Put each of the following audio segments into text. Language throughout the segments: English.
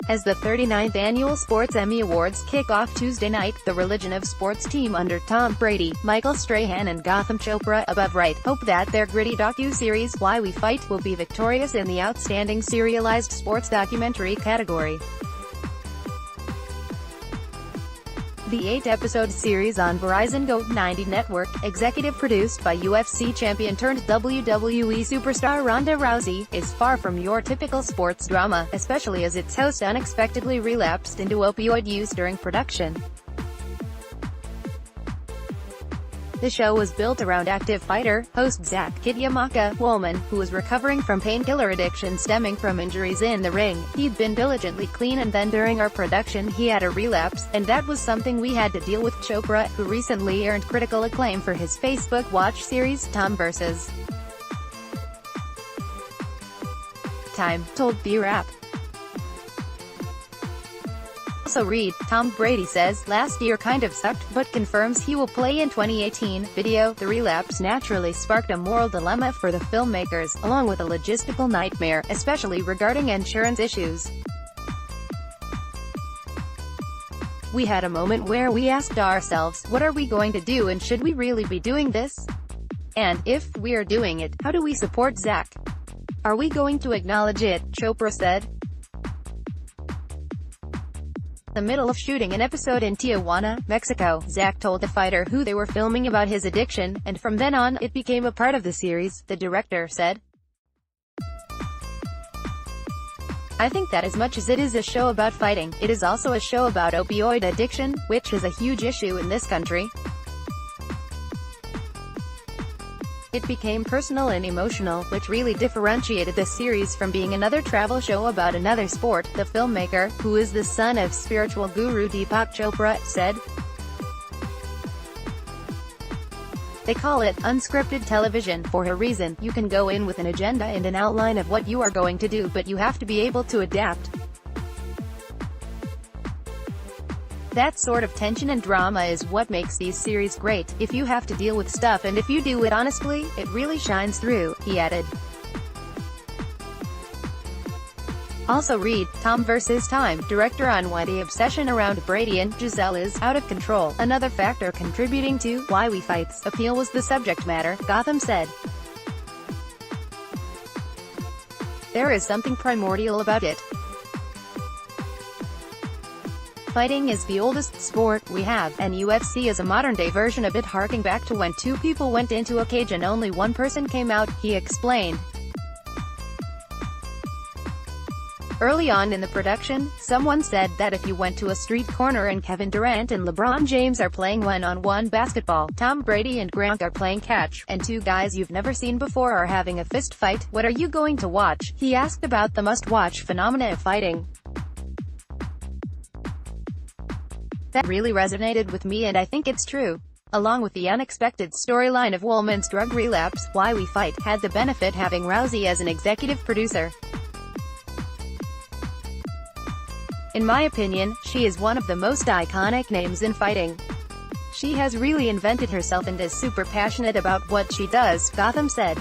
As the 39th Annual Sports Emmy Awards kick off Tuesday night, the Religion of Sports team under Tom Brady, Michael Strahan and Gotham Chopra, above right, hope that their gritty docu-series, Why We Fight, will be victorious in the Outstanding Serialized Sports Documentary category. The 8-episode series on Verizon Go90 network, executive produced by UFC champion turned WWE Superstar Ronda Rousey, is far from your typical sports drama, especially as its host unexpectedly relapsed into opioid use during production. The show was built around active fighter, host Zach "Kid Yamaka" Woolman, who was recovering from painkiller addiction stemming from injuries in the ring. He'd been diligently clean and then during our production he had a relapse, and that was something we had to deal with. Chopra, who recently earned critical acclaim for his Facebook Watch series, Tom vs. Time, told B-Rap. Also read, Tom Brady says, last year kind of sucked, but confirms he will play in 2018. Video, the relapse naturally sparked a moral dilemma for the filmmakers, along with a logistical nightmare, especially regarding insurance issues. We had a moment where we asked ourselves, what are we going to do and should we really be doing this? And, if we're doing it, how do we support Zach? Are we going to acknowledge it? Chopra said. The middle of shooting an episode in Tijuana, Mexico, Zach told the fighter who they were filming about his addiction, and from then on, it became a part of the series, the director said. I think that as much as it is a show about fighting, it is also a show about opioid addiction, which is a huge issue in this country. It became personal and emotional, which really differentiated this series from being another travel show about another sport, the filmmaker, who is the son of spiritual guru Deepak Chopra, said. They call it unscripted television for a reason. You can go in with an agenda and an outline of what you are going to do, but you have to be able to adapt. That sort of tension and drama is what makes these series great. If you have to deal with stuff and if you do it honestly, it really shines through, he added. Also read, Tom vs. Time, director on why the obsession around Brady and Giselle is out of control. Another factor contributing to Why We Fight's appeal was the subject matter, Gotham said. There is something primordial about it. Fighting is the oldest sport we have, and UFC is a modern-day version of it, harking back to when two people went into a cage and only one person came out, he explained. Early on in the production, someone said that if you went to a street corner and Kevin Durant and LeBron James are playing one-on-one basketball, Tom Brady and Gronk are playing catch, and two guys you've never seen before are having a fist fight, what are you going to watch? He asked about the must-watch phenomena of fighting. That really resonated with me and I think it's true. Along with the unexpected storyline of Woolman's drug relapse, Why We Fight had the benefit having Rousey as an executive producer. In my opinion, she is one of the most iconic names in fighting. She has really invented herself and is super passionate about what she does, Gotham said.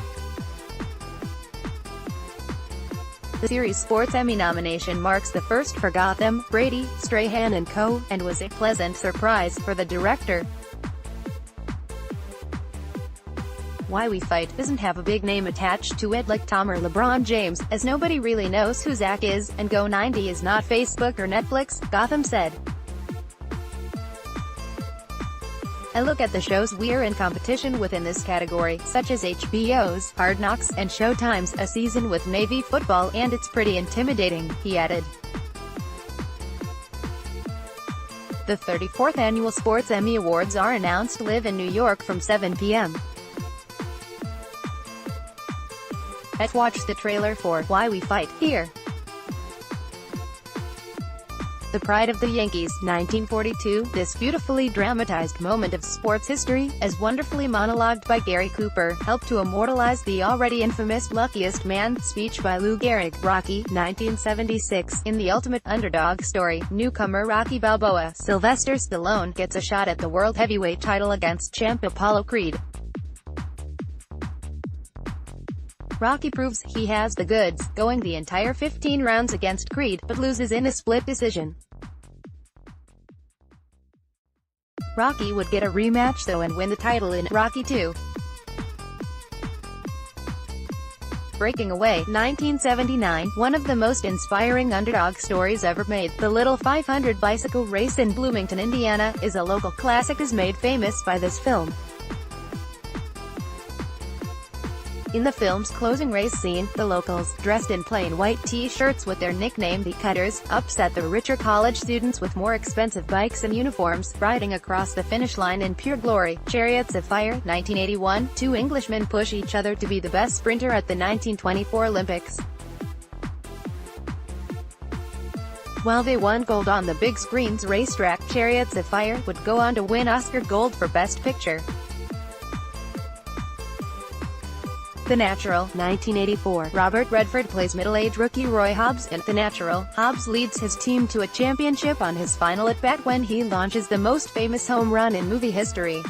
The series' Sports Emmy nomination marks the first for Gotham, Brady, Strahan and co., and was a pleasant surprise for the director. Why We Fight doesn't have a big name attached to it like Tom or LeBron James, as nobody really knows who Zach is, and Go90 is not Facebook or Netflix, Gotham said. I look at the shows we're in competition with in this category, such as HBO's Hard Knocks, and Showtime's A Season with Navy Football, and it's pretty intimidating, he added. The 34th Annual Sports Emmy Awards are announced live in New York from 7 p.m. Let's watch the trailer for Why We Fight, here. The pride of the Yankees, 1942, this beautifully dramatized moment of sports history, as wonderfully monologued by Gary Cooper, helped to immortalize the already infamous luckiest man speech by Lou Gehrig. Rocky, 1976, in the ultimate underdog story, newcomer Rocky Balboa, Sylvester Stallone, gets a shot at the world heavyweight title against champ Apollo Creed. Rocky proves he has the goods, going the entire 15 rounds against Creed, but loses in a split decision. Rocky would get a rematch though and win the title in Rocky II. Breaking Away, 1979, one of the most inspiring underdog stories ever made. The Little 500 bicycle race in Bloomington, Indiana, is a local classic is made famous by this film. In the film's closing race scene, the locals, dressed in plain white t-shirts with their nickname the Cutters, upset the richer college students with more expensive bikes and uniforms, riding across the finish line in pure glory. Chariots of Fire, 1981, two Englishmen push each other to be the best sprinter at the 1924 Olympics. While they won gold on the big screen's racetrack, Chariots of Fire would go on to win Oscar Gold for Best Picture. The Natural, 1984, Robert Redford plays middle-aged rookie Roy Hobbs in The Natural. Hobbs leads his team to a championship on his final at-bat when he launches the most famous home run in movie history,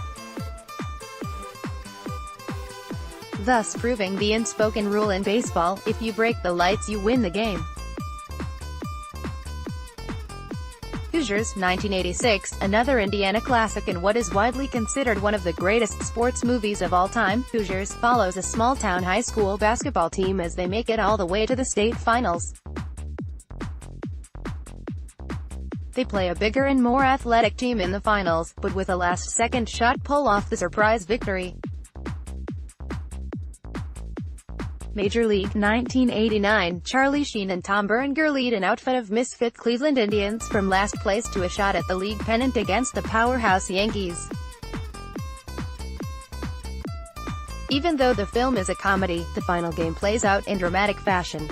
thus proving the unspoken rule in baseball: if you break the lights you win the game. Hoosiers, 1986, another Indiana classic and what is widely considered one of the greatest sports movies of all time. Hoosiers follows a small-town high school basketball team as they make it all the way to the state finals. They play a bigger and more athletic team in the finals, but with a last-second shot pull off the surprise victory. Major League, 1989, Charlie Sheen and Tom Brady lead an outfit of misfit Cleveland Indians from last place to a shot at the league pennant against the powerhouse Yankees. Even though the film is a comedy, the final game plays out in dramatic fashion.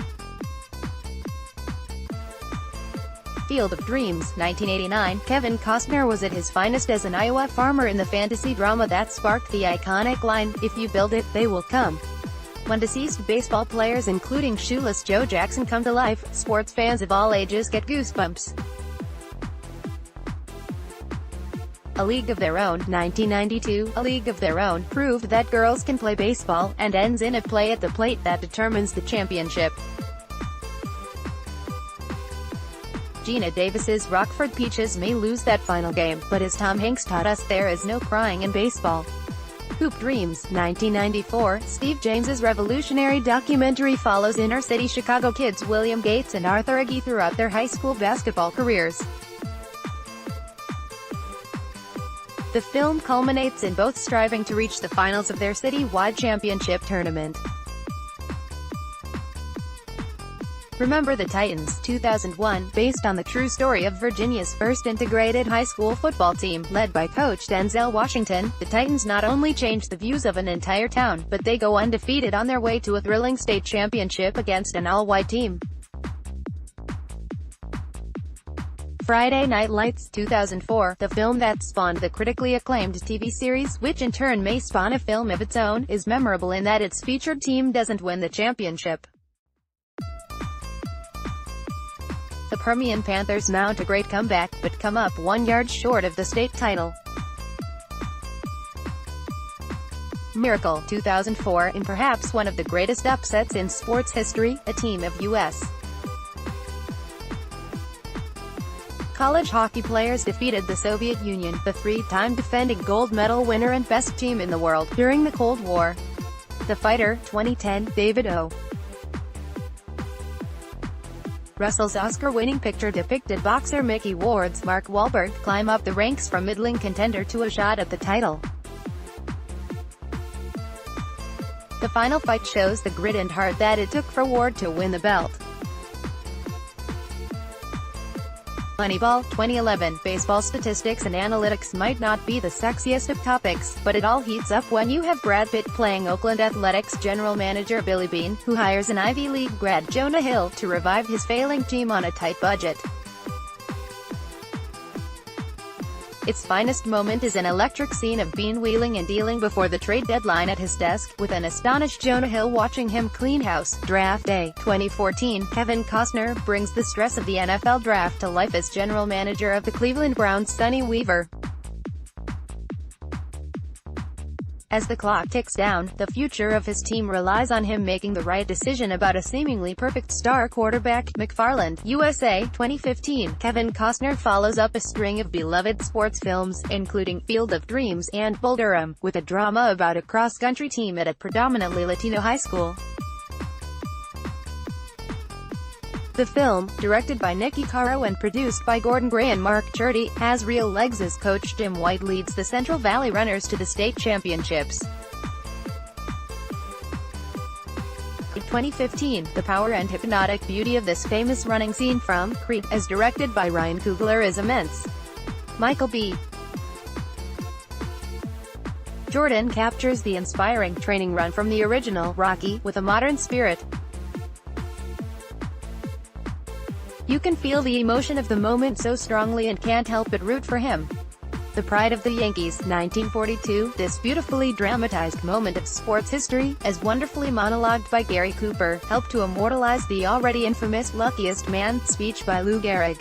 Field of Dreams, 1989, Kevin Costner was at his finest as an Iowa farmer in the fantasy drama that sparked the iconic line, "If you build it, they will come." When deceased baseball players including Shoeless Joe Jackson come to life, sports fans of all ages get goosebumps. A League of Their Own, 1992, A League of Their Own proved that girls can play baseball, and ends in a play at the plate that determines the championship. Gina Davis's Rockford Peaches may lose that final game, but as Tom Hanks taught us, there is no crying in baseball. Hoop Dreams, 1994, Steve James's revolutionary documentary follows inner-city Chicago kids William Gates and Arthur Agee throughout their high school basketball careers. The film culminates in both striving to reach the finals of their city-wide championship tournament. Remember the Titans, 2001, based on the true story of Virginia's first integrated high school football team, led by coach Denzel Washington. The Titans not only changed the views of an entire town, but they go undefeated on their way to a thrilling state championship against an all-white team. Friday Night Lights, 2004, the film that spawned the critically acclaimed TV series, which in turn may spawn a film of its own, is memorable in that its featured team doesn't win the championship. The Permian Panthers mount a great comeback, but come up 1 yard short of the state title. Miracle, 2004, in perhaps one of the greatest upsets in sports history, a team of U.S. college hockey players defeated the Soviet Union, the three-time defending gold medal winner and best team in the world, during the Cold War. The Fighter, 2010, David O. Russell's Oscar-winning picture depicted boxer Mickey Ward's Mark Wahlberg climb up the ranks from middling contender to a shot at the title. The final fight shows the grit and heart that it took for Ward to win the belt. Moneyball, 2011, baseball statistics and analytics might not be the sexiest of topics, but it all heats up when you have Brad Pitt playing Oakland Athletics general manager Billy Beane, who hires an Ivy League grad Jonah Hill to revive his failing team on a tight budget. Its finest moment is an electric scene of Beane wheeling and dealing before the trade deadline at his desk, with an astonished Jonah Hill watching him clean house. Draft Day, 2014, Kevin Costner brings the stress of the NFL draft to life as general manager of the Cleveland Browns' Sonny Weaver. As the clock ticks down, the future of his team relies on him making the right decision about a seemingly perfect star quarterback. McFarland, USA, 2015. Kevin Costner follows up a string of beloved sports films, including Field of Dreams and Bull Durham, with a drama about a cross-country team at a predominantly Latino high school. The film, directed by Nicky Caro and produced by Gordon Gray and Mark Cherty, has real legs as coach Jim White leads the Central Valley Runners to the state championships. 2015, the power and hypnotic beauty of this famous running scene from Creed, as directed by Ryan Coogler, is immense. Michael B. Jordan captures the inspiring training run from the original Rocky, with a modern spirit. You can feel the emotion of the moment so strongly and can't help but root for him. The Pride of the Yankees, 1942, this beautifully dramatized moment of sports history, as wonderfully monologued by Gary Cooper, helped to immortalize the already infamous "luckiest man" speech by Lou Gehrig.